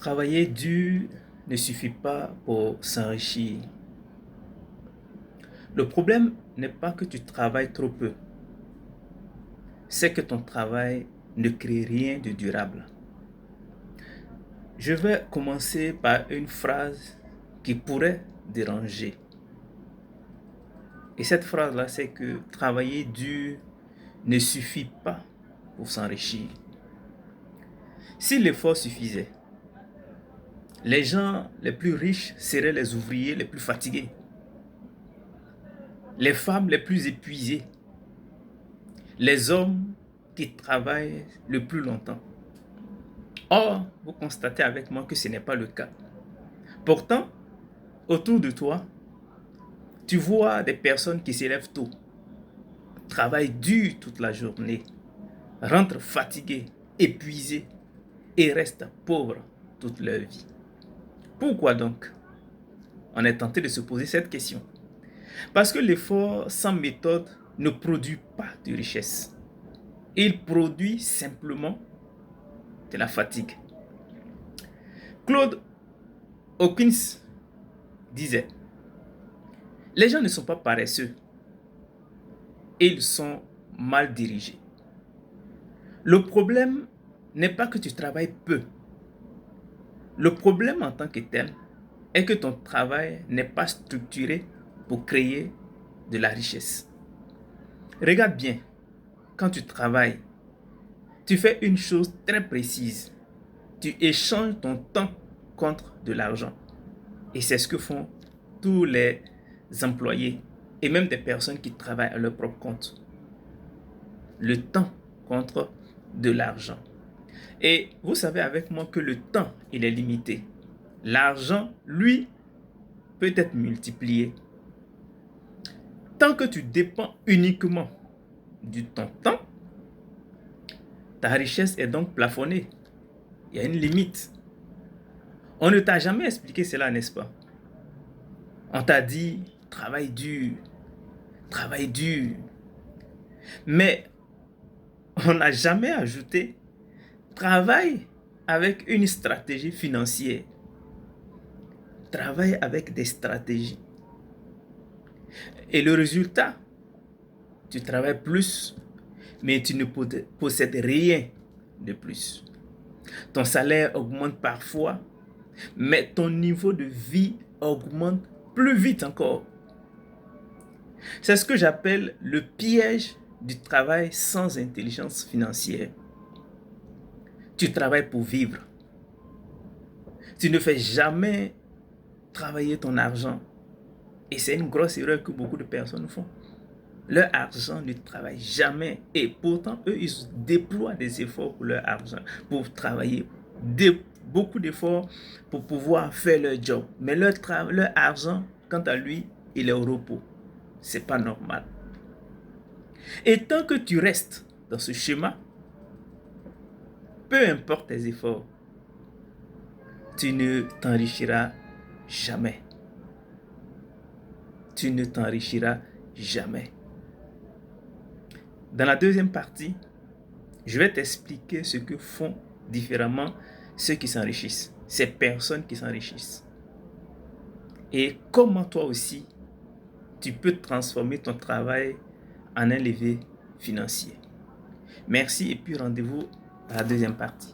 Travailler dur ne suffit pas pour s'enrichir. Le problème n'est pas que tu travailles trop peu, c'est que ton travail ne crée rien de durable. Je vais commencer par une phrase qui pourrait déranger. Et cette phrase-là, c'est que travailler dur ne suffit pas pour s'enrichir. Si l'effort suffisait, les gens les plus riches seraient les ouvriers les plus fatigués, les femmes les plus épuisées, les hommes qui travaillent le plus longtemps. Or, vous constatez avec moi que ce n'est pas le cas. Pourtant, autour de toi, tu vois des personnes qui s'élèvent tôt, travaillent dur toute la journée, rentrent fatiguées, épuisées et restent pauvres toute leur vie. Pourquoi donc? On est tenté de se poser cette question. Parce que l'effort sans méthode ne produit pas de richesse. Il produit simplement de la fatigue. Claude Hawkins disait, les gens ne sont pas paresseux, ils sont mal dirigés. Le problème n'est pas que tu travailles peu. Le problème en tant que tel est que ton travail n'est pas structuré pour créer de la richesse. Regarde bien, quand tu travailles, tu fais une chose très précise. Tu échanges ton temps contre de l'argent. Et c'est ce que font tous les employés et même des personnes qui travaillent à leur propre compte. Le temps contre de l'argent. Et vous savez avec moi que le temps, il est limité. L'argent, lui, peut être multiplié. Tant que tu dépends uniquement de ton temps, ta richesse est donc plafonnée. Il y a une limite. On ne t'a jamais expliqué cela, n'est-ce pas? On t'a dit, travaille dur, travaille dur. Mais on n'a jamais ajouté, travaille avec une stratégie financière. Travaille avec des stratégies. Et le résultat, tu travailles plus, mais tu ne possèdes rien de plus. Ton salaire augmente parfois, mais ton niveau de vie augmente plus vite encore. C'est ce que j'appelle le piège du travail sans intelligence financière. Tu travailles pour vivre. Tu ne fais jamais travailler ton argent. Et c'est une grosse erreur que beaucoup de personnes font. Leur argent ne travaille jamais. Et pourtant, eux, ils déploient des efforts pour leur argent, pour travailler beaucoup d'efforts pour pouvoir faire leur job. Mais leur argent, quant à lui, il est au repos. C'est pas normal. Et tant que tu restes dans ce schéma, peu importe tes efforts, tu ne t'enrichiras jamais. Tu ne t'enrichiras jamais. Dans la deuxième partie, je vais t'expliquer ce que font différemment ceux qui s'enrichissent, ces personnes qui s'enrichissent. Et comment toi aussi, tu peux transformer ton travail en un levier financier. Merci et puis rendez-vous à la deuxième partie.